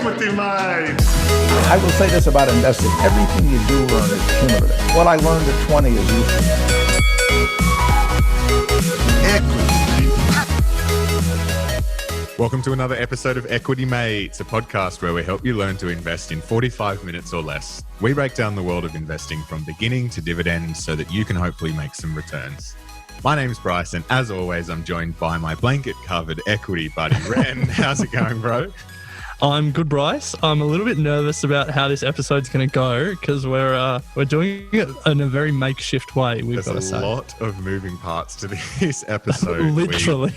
Equity Mate. I will say this about investing. Everything you do learn is cumulative. What I learned at 20 is useful. Welcome to another episode of Equity Mates, a podcast where we help you learn to invest in 45 minutes or less. We break down the world of investing from beginning to dividends so that you can hopefully make some returns. My name's Bryce, and as always, I'm joined by my blanket-covered equity buddy, Ren. How's it going, bro? I'm good, Bryce. I'm a little bit nervous about how this episode's going to go because we're doing it in a very makeshift way. There's a lot of moving parts to this episode. Literally.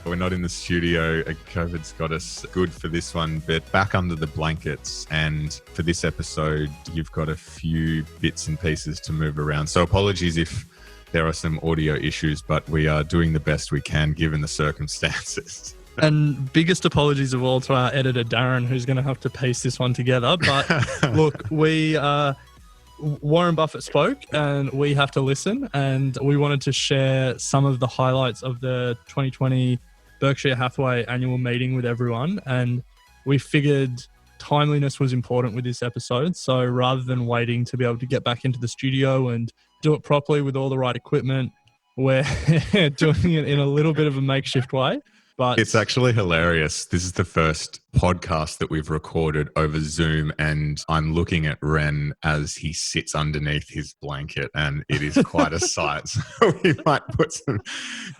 We're not in the studio. COVID's got us good for this one, but back under the blankets. And for this episode, you've got a few bits and pieces to move around. So apologies if there are some audio issues, but we are doing the best we can given the circumstances. And biggest apologies of all to our editor, Darren, who's going to have to piece this one together. But look, Warren Buffett spoke and we have to listen. And we wanted to share some of the highlights of the 2020 Berkshire Hathaway annual meeting with everyone. And we figured timeliness was important with this episode. So rather than waiting to be able to get back into the studio and do it properly with all the right equipment, we're doing it in a little bit of a makeshift way. But it's actually hilarious. This is the first podcast that we've recorded over Zoom, and I'm looking at Ren as he sits underneath his blanket, and it is quite a sight. So we might put some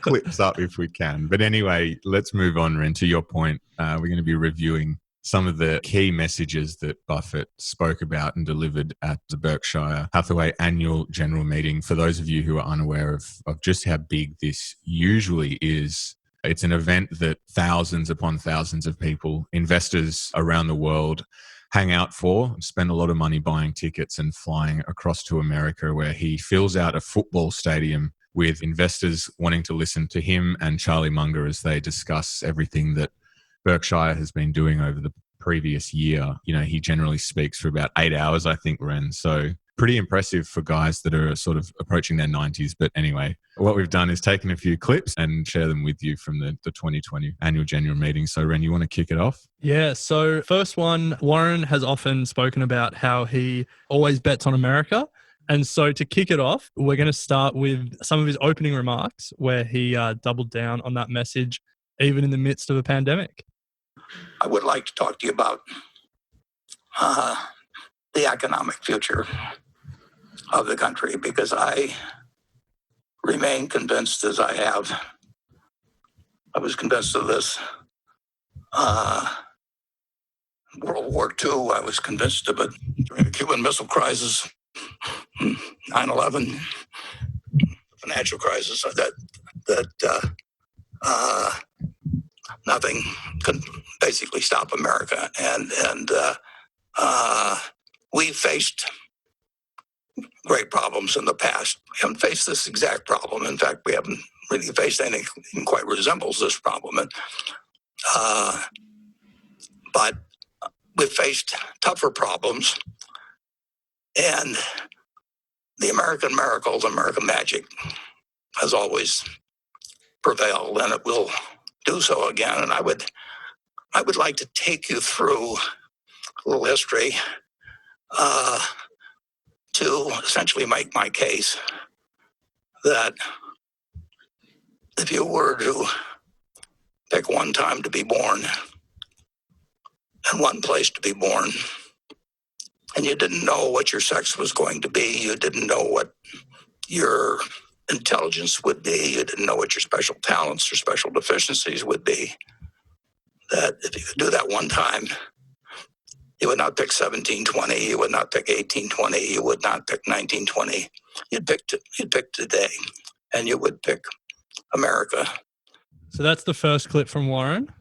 clips up if we can. But anyway, let's move on, Ren. To your point, we're going to be reviewing some of the key messages that Buffett spoke about and delivered at the Berkshire Hathaway annual general meeting. For those of you who are unaware of just how big this usually is, it's an event that thousands upon thousands of people, investors around the world, hang out for, spend a lot of money buying tickets and flying across to America, where he fills out a football stadium with investors wanting to listen to him and Charlie Munger as they discuss everything that Berkshire has been doing over the previous year. You know, he generally speaks for about 8 hours, I think, Ren. So pretty impressive for guys that are sort of approaching their 90s. But anyway, what we've done is taken a few clips and share them with you from the 2020 annual general meeting. So Ren, you want to kick it off? Yeah. So first one, Warren has often spoken about how he always bets on America. And so to kick it off, we're going to start with some of his opening remarks where he doubled down on that message, even in the midst of a pandemic. I would like to talk to you about the economic future of the country, because I remain convinced, as I have. I was convinced of this World War II. I was convinced of it during the Cuban Missile Crisis, 9/11, financial crisis, that nothing could basically stop America. And we faced great problems in the past. We haven't faced this exact problem. In fact, we haven't really faced anything quite resembles this problem. But we've faced tougher problems. And the American miracle, the American magic, has always prevailed, and it will do so again. And I would like to take you through a little history to essentially make my case that if you were to pick one time to be born and one place to be born, and you didn't know what your sex was going to be, you didn't know what your intelligence would be, you didn't know what your special talents or special deficiencies would be, that if you could do that one time, you would not pick 1720, you would not pick 1820, you would not pick 1920. You'd pick today, and you would pick America. So that's the first clip from Warren.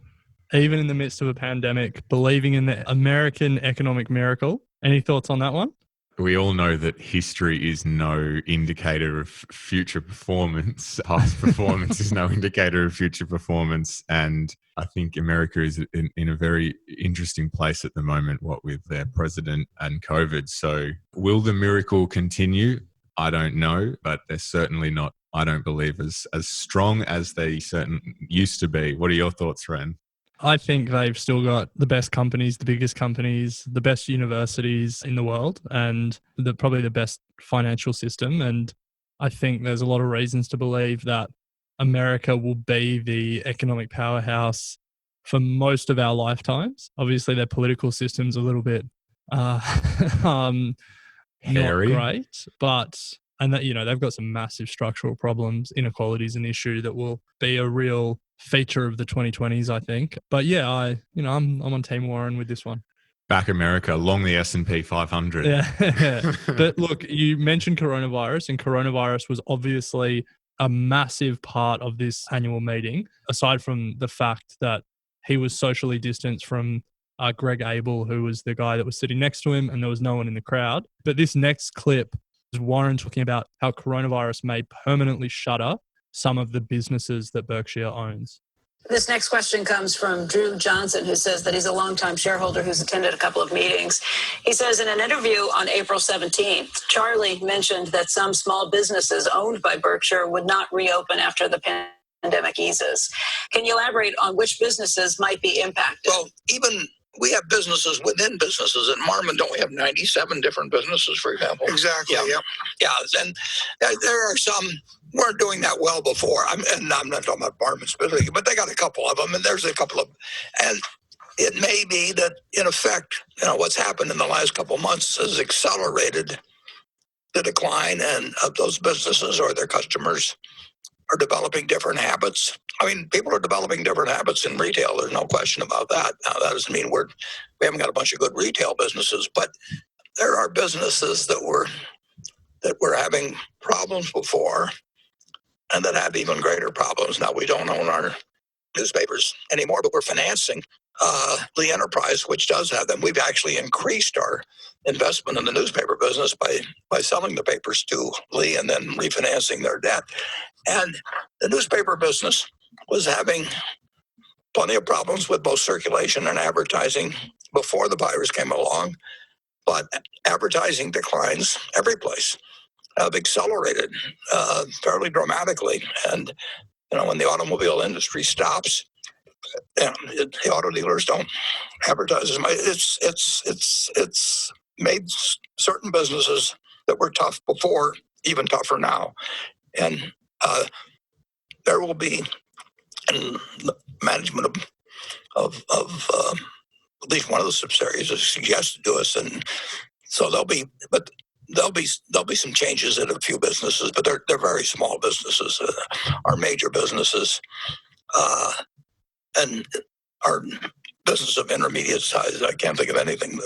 Even in the midst of a pandemic, believing in the American economic miracle. Any thoughts on that one? We all know that history is no indicator of future performance. Past performance is no indicator of future performance. And I think America is in a very interesting place at the moment, what with their president and COVID. So will the miracle continue? I don't know, but they're certainly not, I don't believe, as strong as they certainly used to be. What are your thoughts, Ren? I think they've still got the best companies, the biggest companies, the best universities in the world, and probably the best financial system. And I think there's a lot of reasons to believe that America will be the economic powerhouse for most of our lifetimes. Obviously, their political system's a little bit not Hairy. great, but and that they've got some massive structural problems. Inequality is an issue that will be a real feature of the 2020s, I think. But yeah, I'm on Team Warren with this one. Back America, long the S&P 500. Yeah. But look, you mentioned coronavirus, and coronavirus was obviously a massive part of this annual meeting, aside from the fact that he was socially distanced from Greg Abel, who was the guy that was sitting next to him, and there was no one in the crowd. But this next clip is Warren talking about how coronavirus may permanently shutter some of the businesses that Berkshire owns. This next question comes from Drew Johnson, who says that he's a longtime shareholder who's attended a couple of meetings. He says in an interview on April 17th, Charlie mentioned that some small businesses owned by Berkshire would not reopen after the pandemic eases. Can you elaborate on which businesses might be impacted? Well, even we have businesses within businesses. At Marmon, don't we have 97 different businesses, for example? Exactly. Yeah. Yeah. And there are some weren't doing that well before. And I'm not talking about Marmon specifically, but they got a couple of them, and there's a couple of, and it may be that in effect, what's happened in the last couple of months has accelerated the decline and of those businesses, or their customers are developing different habits. I mean, people are developing different habits in retail. There's no question about that. Now, that doesn't mean we haven't got a bunch of good retail businesses, but there are businesses that were having problems before, and that have even greater problems. Now, we don't own our newspapers anymore, but we're financing the enterprise, which does have them. We've actually increased our investment in the newspaper business by selling the papers to Lee and then refinancing their debt. And the newspaper business was having plenty of problems with both circulation and advertising before the virus came along, but advertising declines every place have accelerated fairly dramatically. And when the automobile industry stops, the auto dealers don't advertise as much. It's made certain businesses that were tough before even tougher now. And there will be in the management of at least one of the subsidiaries has suggested to us, and so there'll be some changes in a few businesses, but they're very small businesses. Our major businesses and our business of intermediate size, I can't think of anything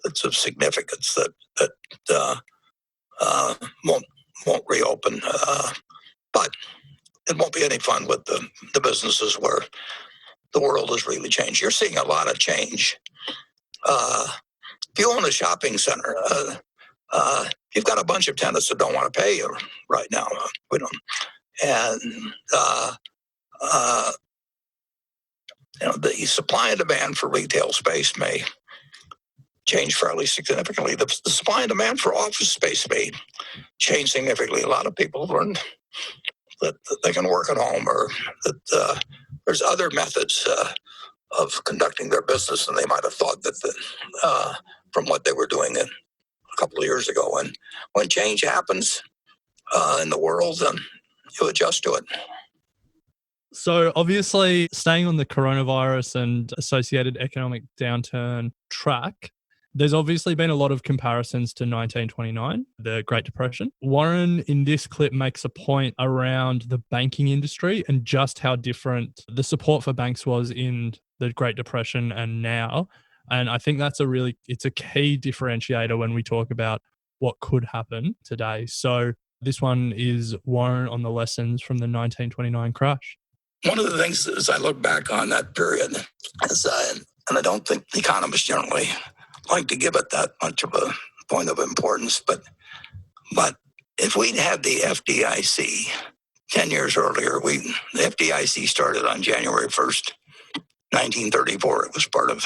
that's of significance that won't reopen. But it won't be any fun with the businesses where the world has really changed. You're seeing a lot of change. If you own a shopping center, you've got a bunch of tenants that don't want to pay you right now. We don't, and the supply and demand for retail space may change fairly significantly. The supply and demand for office space may change significantly. A lot of people learned that they can work at home, or that there's other methods of conducting their business than they might have thought from what they were doing a couple of years ago. And when change happens in the world, then you adjust to it. So obviously, staying on the coronavirus and associated economic downturn track, there's obviously been a lot of comparisons to 1929, the Great Depression. Warren, in this clip, makes a point around the banking industry and just how different the support for banks was in the Great Depression and now. And I think it's a key differentiator when we talk about what could happen today. So this one is Warren on the lessons from the 1929 crash. One of the things as I look back on that period is, and I don't think economists generally like to give it that much of a point of importance, but if we'd had the FDIC 10 years earlier, the FDIC started on January 1st, 1934. It was part of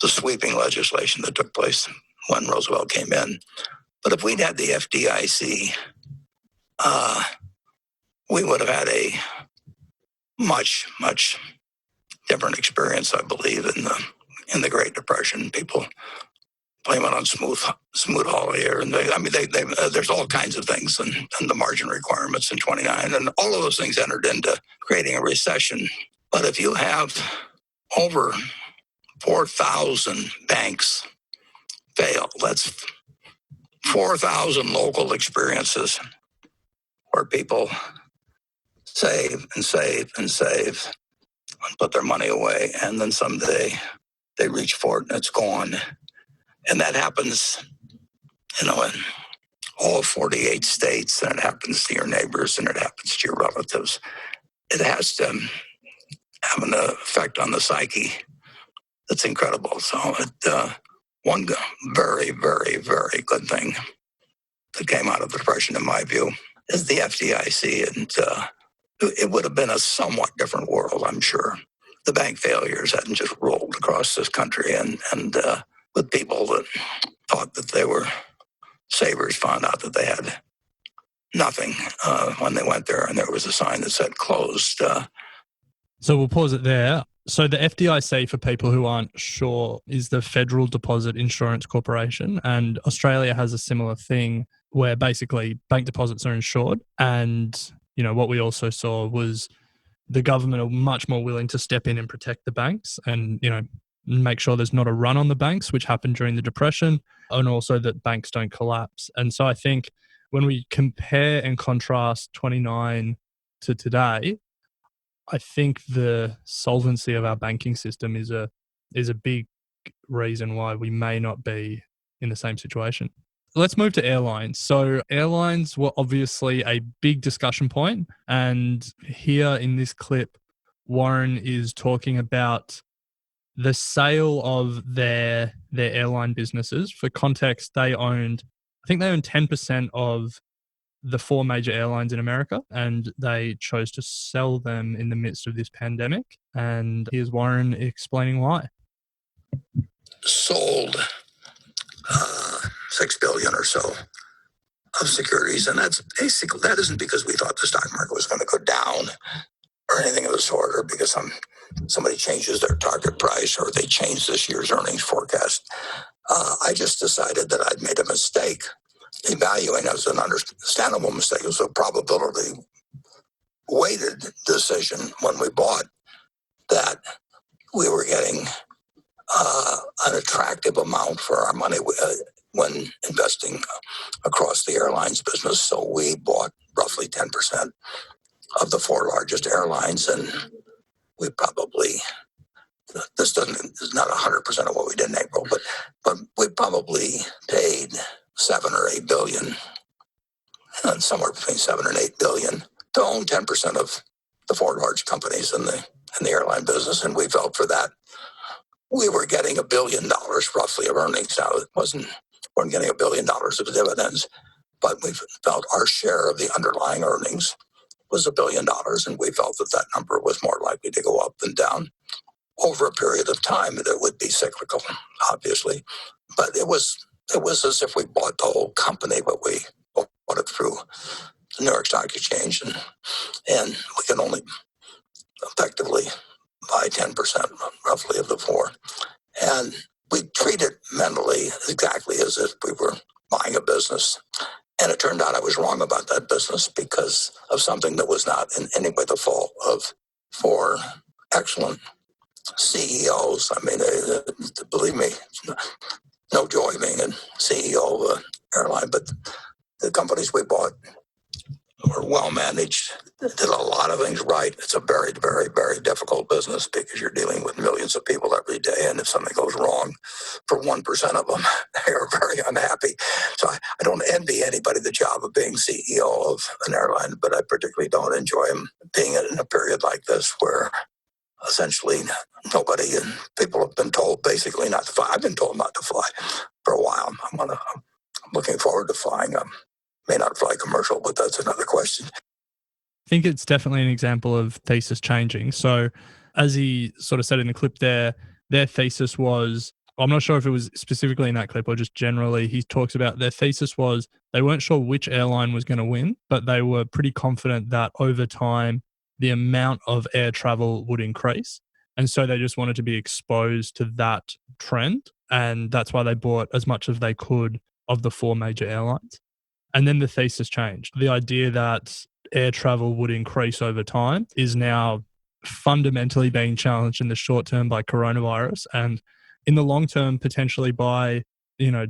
the sweeping legislation that took place when Roosevelt came in. But if we'd had the FDIC, we would have had a much, much different experience, I believe, in the Great Depression. People blame it on smooth holiday, and there's all kinds of things, and the margin requirements in '29, and all of those things entered into creating a recession. But if you have over 4,000 banks fail, that's 4,000 local experiences where people save and save and save and put their money away, and then someday they reach for it and it's gone. And that happens, in all 48 states, and it happens to your neighbors, and it happens to your relatives. It has to have an effect on the psyche that's incredible. So one very, very, very good thing that came out of the Depression, in my view, is the FDIC. And it would have been a somewhat different world, I'm sure. The bank failures hadn't just rolled across this country, and with people that thought that they were savers found out that they had nothing when they went there, and there was a sign that said closed. So we'll pause it there. So the FDIC, for people who aren't sure, is the Federal Deposit Insurance Corporation, and Australia has a similar thing where basically bank deposits are insured. And, what we also saw was the government are much more willing to step in and protect the banks and, make sure there's not a run on the banks, which happened during the Depression, and also that banks don't collapse. And so I think when we compare and contrast 29 to today, I think the solvency of our banking system is a big reason why we may not be in the same situation. Let's move to airlines. So airlines were obviously a big discussion point. And here in this clip, Warren is talking about the sale of their airline businesses. For context, I think they owned 10% of the 4 major airlines in America, and they chose to sell them in the midst of this pandemic. And here's Warren explaining why. Sold $6 billion or so of securities, and that isn't because we thought the stock market was going to go down or anything of the sort, or because somebody changes their target price or they change this year's earnings forecast. I just decided that I'd made a mistake. Evaluating, it was an understandable mistake. It was a probability weighted decision when we bought that we were getting an attractive amount for our money when investing across the airlines business. So we bought roughly 10% of the 4 largest airlines, and we probably, this is not 100% of what we did in April, but we probably paid $7 or $8 billion, and somewhere between $7 and $8 billion, to own 10% of the 4 large companies in the airline business. And we felt for that we were getting $1 billion roughly of earnings. Now we weren't getting $1 billion of dividends, but we felt our share of the underlying earnings was $1 billion, and we felt that number was more likely to go up than down over a period of time. That it would be cyclical, obviously, but it was as if we bought the whole company, but we bought it through the New York Stock Exchange, and we can only effectively buy 10% roughly of the 4. And we treat it mentally exactly as if we were buying a business. And it turned out I was wrong about that business because of something that was not in any way the fault of 4 excellent CEOs. I mean, believe me, no joy being a CEO of an airline, but the companies we bought were well managed, did a lot of things right. It's a very, very, very difficult business because you're dealing with millions of people every day. And if something goes wrong for 1% of them, they are very unhappy. So I don't envy anybody the job of being CEO of an airline, but I particularly don't enjoy being in a period like this where essentially nobody, and people have been told basically not to fly. I've been told not to fly for a while. I'm looking forward to flying. May not fly commercial, but that's another question. I think it's definitely an example of thesis changing. So as he sort of said in the clip there, their thesis was, I'm not sure if it was specifically in that clip or just generally, he talks about their thesis was they weren't sure which airline was going to win, but they were pretty confident that over time, the amount of air travel would increase. And so they just wanted to be exposed to that trend. And that's why they bought as much as they could of the 4 major airlines. And then the thesis changed. The idea that air travel would increase over time is now fundamentally being challenged in the short term by coronavirus, and in the long term, potentially by,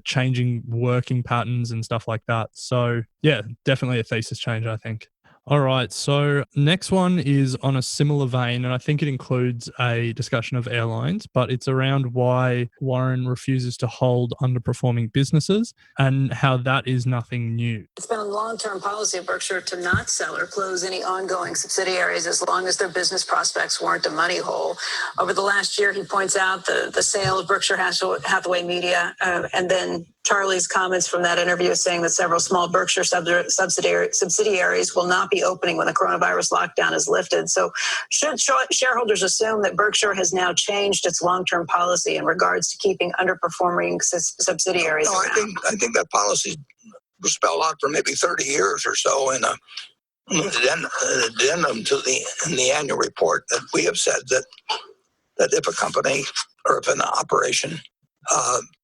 changing working patterns and stuff like that. So yeah, definitely a thesis change, I think. All right. So next one is on a similar vein, and I think it includes a discussion of airlines, but it's around why Warren refuses to hold underperforming businesses and how that is nothing new. It's been a long-term policy of Berkshire to not sell or close any ongoing subsidiaries as long as their business prospects weren't a money hole. Over the last year, he points out the sale of Berkshire Hathaway Media, and then Charlie's comments from that interview saying that several small Berkshire subsidiaries will not be opening when the coronavirus lockdown is lifted. So should shareholders assume that Berkshire has now changed its long-term policy in regards to keeping underperforming subsidiaries No, around? I think that policy was spelled out for maybe 30 years or so in an addendum to the annual report, that we have said that if a company or if an operation,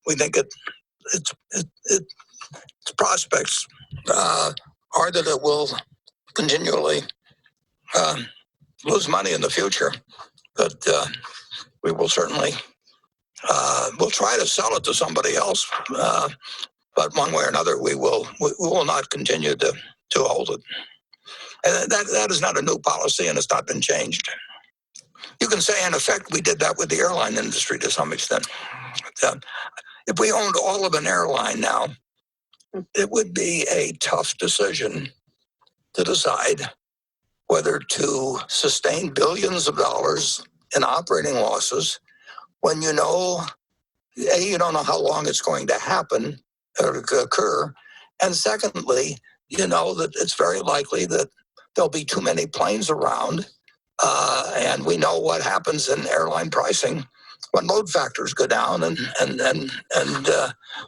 we think its prospects are that it will continually lose money in the future, that we will certainly we'll try to sell it to somebody else, but one way or another we will not continue to hold it. And that is not a new policy, and it's not been changed. You can say, in effect, we did that with the airline industry to some extent. If we owned all of an airline now, it would be a tough decision to decide whether to sustain billions of dollars in operating losses when you don't know how long it's going to happen or occur, and secondly, you know that it's very likely that there'll be too many planes around, and we know what happens in airline pricing when load factors go down and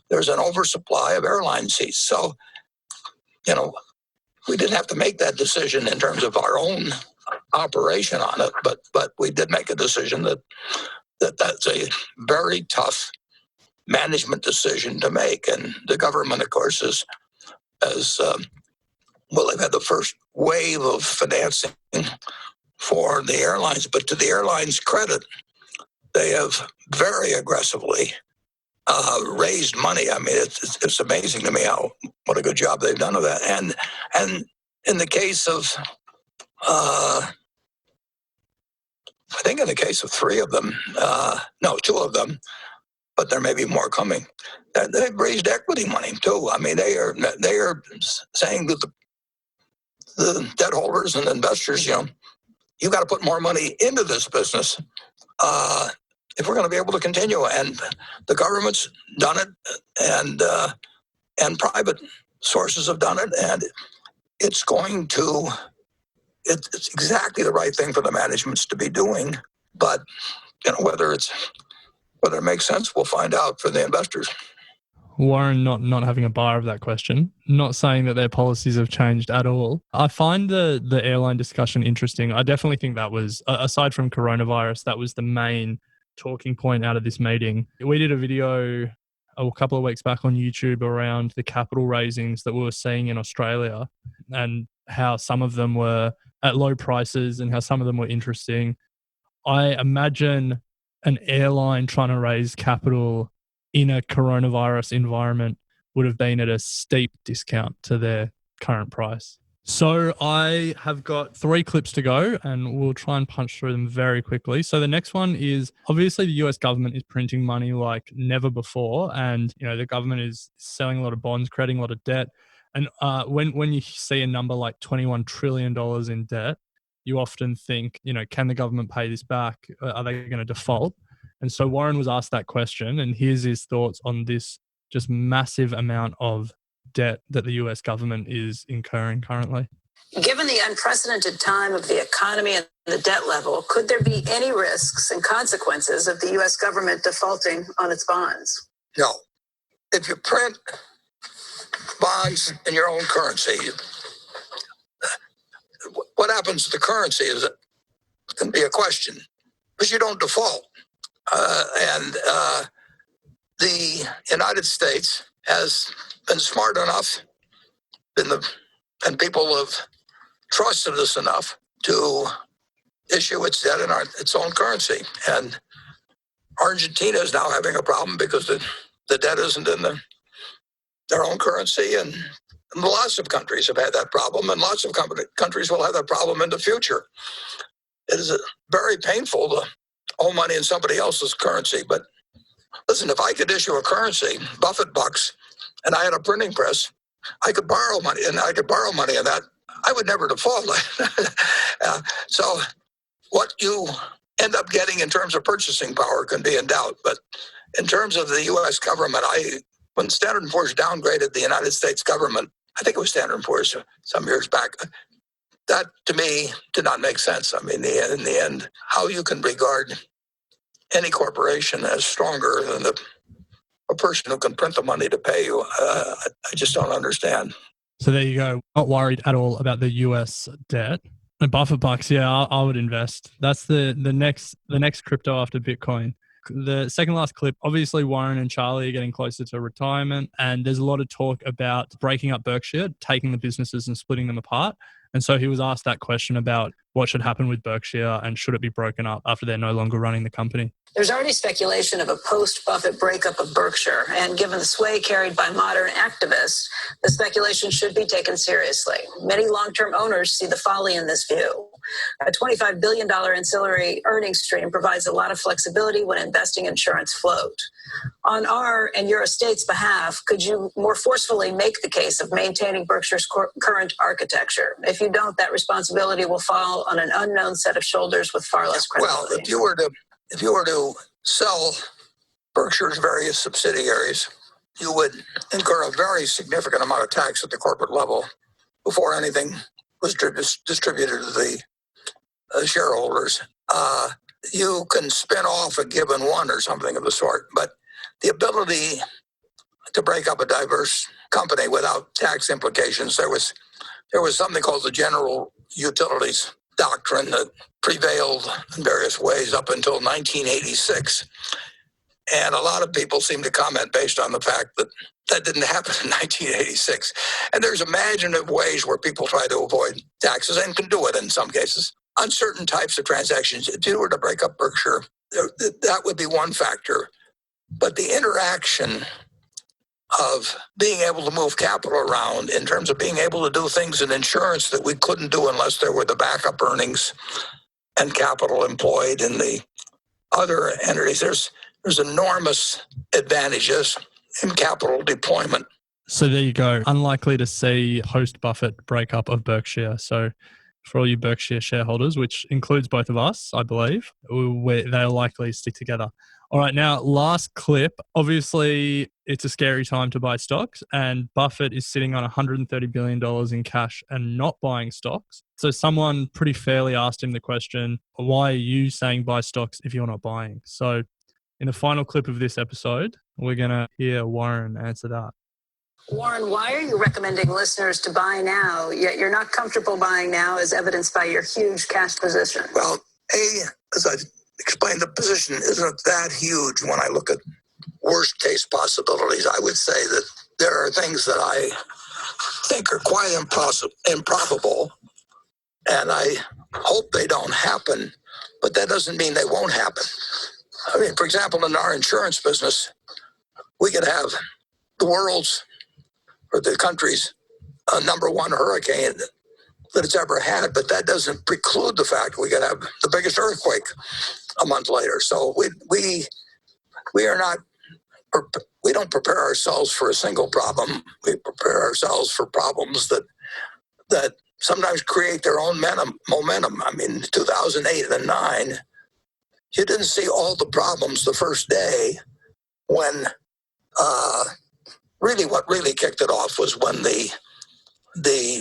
there's an oversupply of airline seats. So, we didn't have to make that decision in terms of our own operation on it, but we did make a decision that's a very tough management decision to make. And the government, of course, they've had the first wave of financing for the airlines, but to the airlines' credit, they have very aggressively raised money. I mean, it's amazing to me what a good job they've done of that. And in the case of, I think in the case of 3 of them, 2 of them, but there may be more coming, they've raised equity money too. I mean, they are saying that the debt holders and investors, you got to put more money into this business if we're going to be able to continue. And the government's done it, and private sources have done it, and it's exactly the right thing for the managements to be doing. But whether it makes sense, we'll find out for the investors. Warren not having a bar of that question, not saying that their policies have changed at all. I find the airline discussion interesting. I definitely think that was, aside from coronavirus, that was the main talking point out of this meeting. We did a video a couple of weeks back on YouTube around the capital raisings that we were seeing in Australia and how some of them were at low prices and how some of them were interesting. I imagine an airline trying to raise capital in a coronavirus environment would have been at a steep discount to their current price. So I have got 3 clips to go and we'll try and punch through them very quickly. So the next one is, obviously the US government is printing money like never before. And, the government is selling a lot of bonds, creating a lot of debt. And when you see a number like $21 trillion in debt, you often think, can the government pay this back? Are they going to default? And so Warren was asked that question, and here's his thoughts on this just massive amount of debt that the US government is incurring currently. Given the unprecedented time of the economy and the debt level, could there be any risks and consequences of the US government defaulting on its bonds? No. If you print bonds in your own currency, what happens to the currency can be a question. because you don't default. And the United States has been smart enough, and people have trusted us enough to issue its debt in its own currency. And Argentina is now having a problem because the debt isn't in their own currency. And lots of countries have had that problem, and lots of countries will have that problem in the future. It is very painful to owe money in somebody else's currency. But listen, if I could issue a currency, Buffett bucks, and I had a printing press, I could borrow money, and I could borrow money in that. I would never default. So what you end up getting in terms of purchasing power can be in doubt. But in terms of the U.S. government, when Standard & Poor's downgraded the United States government, I think it was Standard & Poor's some years back, that to me did not make sense. I mean, in the end, how you can regard any corporation as stronger than a person who can print the money to pay you, I just don't understand. So there you go. Not worried at all about the US debt. The Buffett bucks, yeah, I would invest. That's the next crypto after Bitcoin. The second last clip, obviously Warren and Charlie are getting closer to retirement, and there's a lot of talk about breaking up Berkshire, taking the businesses and splitting them apart. And so he was asked that question about what should happen with Berkshire and should it be broken up after they're no longer running the company. There's already speculation of a post-Buffett breakup of Berkshire, and given the sway carried by modern activists, the speculation should be taken seriously. Many long-term owners see the folly in this view. A $25 billion ancillary earnings stream provides a lot of flexibility when investing insurance float. On our and your estate's behalf, could you more forcefully make the case of maintaining Berkshire's current architecture? If you don't, that responsibility will fall on an unknown set of shoulders with far less credibility. Well, if you were to sell Berkshire's various subsidiaries, you would incur a very significant amount of tax at the corporate level before anything was distributed to the shareholders. You can spin off a given one or something of the sort, but the ability to break up a diverse company without tax implications, there was something called the general utilities doctrine that prevailed in various ways up until 1986. And a lot of people seem to comment based on the fact that that didn't happen in 1986. And there's imaginative ways where people try to avoid taxes and can do it in some cases. On certain types of transactions, if you were to break up Berkshire, that would be one factor. But the interaction of being able to move capital around in terms of being able to do things in insurance that we couldn't do unless there were the backup earnings and capital employed in the other entities, there's enormous advantages in capital deployment. So there you go. Unlikely to see post-Buffett breakup of Berkshire. So for all you Berkshire shareholders, which includes both of us, I believe, they'll likely stick together. All right, now last clip. Obviously, it's a scary time to buy stocks, and Buffett is sitting on $130 billion in cash and not buying stocks. So someone pretty fairly asked him the question, why are you saying buy stocks if you're not buying? So in the final clip of this episode, we're going to hear Warren answer that. Warren, why are you recommending listeners to buy now, yet you're not comfortable buying now as evidenced by your huge cash position? Well, as I explained, the position isn't that huge when I look at worst case possibilities. I would say that there are things that I think are quite improbable, and I hope they don't happen, but that doesn't mean they won't happen. I mean, for example, in our insurance business, we could have the world's or the country's number one hurricane that it's ever had, but that doesn't preclude the fact we could have the biggest earthquake a month later. So we don't prepare ourselves for a single problem. We prepare ourselves for problems that sometimes create their own momentum. I mean, 2008 and 2009, you didn't see all the problems the first day when really what really kicked it off was when the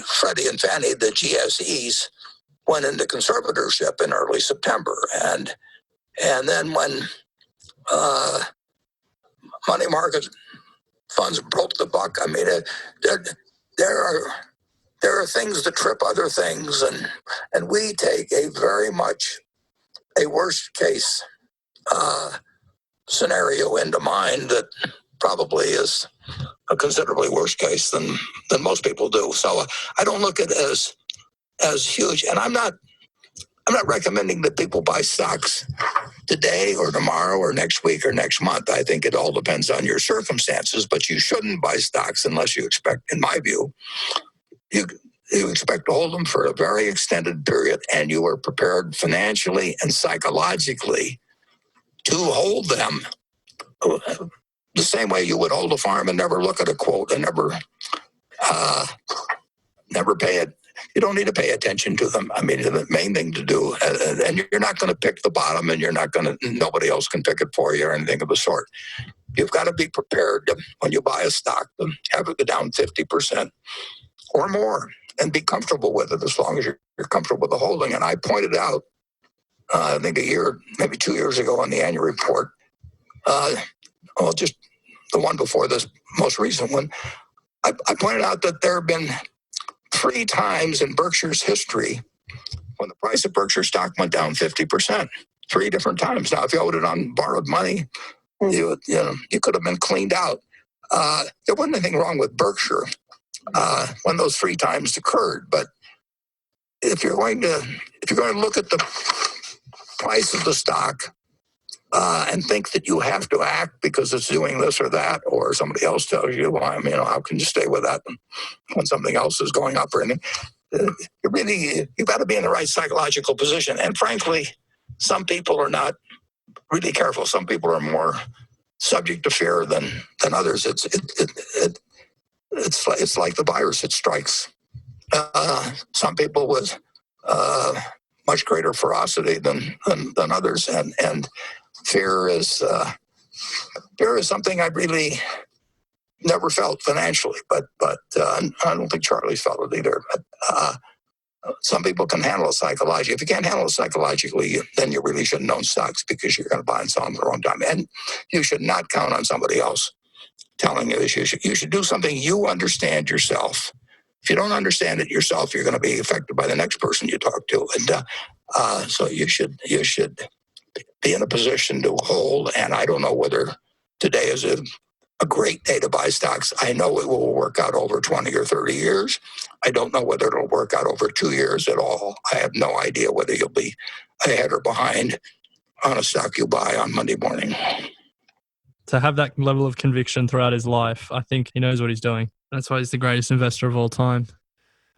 Freddie and Fannie, the GSEs, went into conservatorship in early September. And then when money market funds broke the buck, I mean, there are things that trip other things. And we take a very much a worst case scenario into mind that probably is a considerably worse case than most people do. So I don't look at it as huge. And I'm not recommending that people buy stocks today or tomorrow or next week or next month. I think it all depends on your circumstances, but you shouldn't buy stocks unless you expect, in my view, you expect to hold them for a very extended period and you are prepared financially and psychologically to hold them the same way you would hold a farm and never look at a quote and never pay it. You don't need to pay attention to them. I mean, the main thing to do, and you're not going to pick the bottom, and nobody else can pick it for you or anything of the sort. You've got to be prepared when you buy a stock to have it go down 50% or more and be comfortable with it as long as you're comfortable with the holding. And I pointed out, I think a year, maybe 2 years ago on the annual report, just the one before this most recent one, I pointed out that there have been 3 times in Berkshire's history when the price of Berkshire stock went down 50%. 3 different times. Now, if you owed it on borrowed money, you could have been cleaned out. There wasn't anything wrong with Berkshire when those 3 times occurred. But if you're going to look at the price of the stock and think that you have to act because it's doing this or that, or somebody else tells you, well, how can you stay with that when something else is going up or anything? You've got to be in the right psychological position. And frankly, some people are not really careful. Some people are more subject to fear than others. It's like the virus. It strikes some people with much greater ferocity than others, and fear is something I really never felt financially, but I don't think Charlie's felt it either. But some people can handle it psychologically. If you can't handle it psychologically, then you really shouldn't own stocks because you're going to buy and sell them at the wrong time. And you should not count on somebody else telling you this. You should do something you understand yourself. If you don't understand it yourself, you're going to be affected by the next person you talk to. And so you should be in a position to hold. And I don't know whether today is a great day to buy stocks. I know it will work out over 20 or 30 years. I don't know whether it'll work out over 2 years at all. I have no idea whether you'll be ahead or behind on a stock you buy on Monday morning. To have that level of conviction throughout his life, I think he knows what he's doing. That's why he's the greatest investor of all time.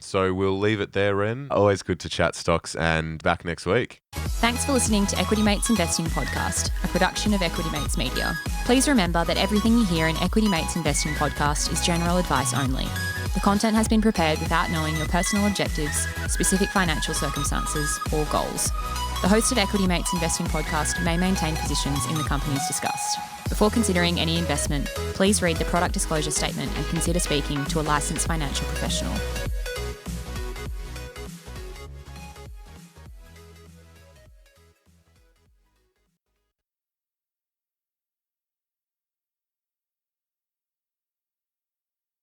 So we'll leave it there, Ren. Always good to chat stocks, and back next week. Thanks for listening to Equity Mates Investing Podcast, a production of Equity Mates Media. Please remember that everything you hear in Equity Mates Investing Podcast is general advice only. The content has been prepared without knowing your personal objectives, specific financial circumstances, or goals. The host of Equity Mates Investing Podcast may maintain positions in the companies discussed. Before considering any investment, please read the product disclosure statement and consider speaking to a licensed financial professional.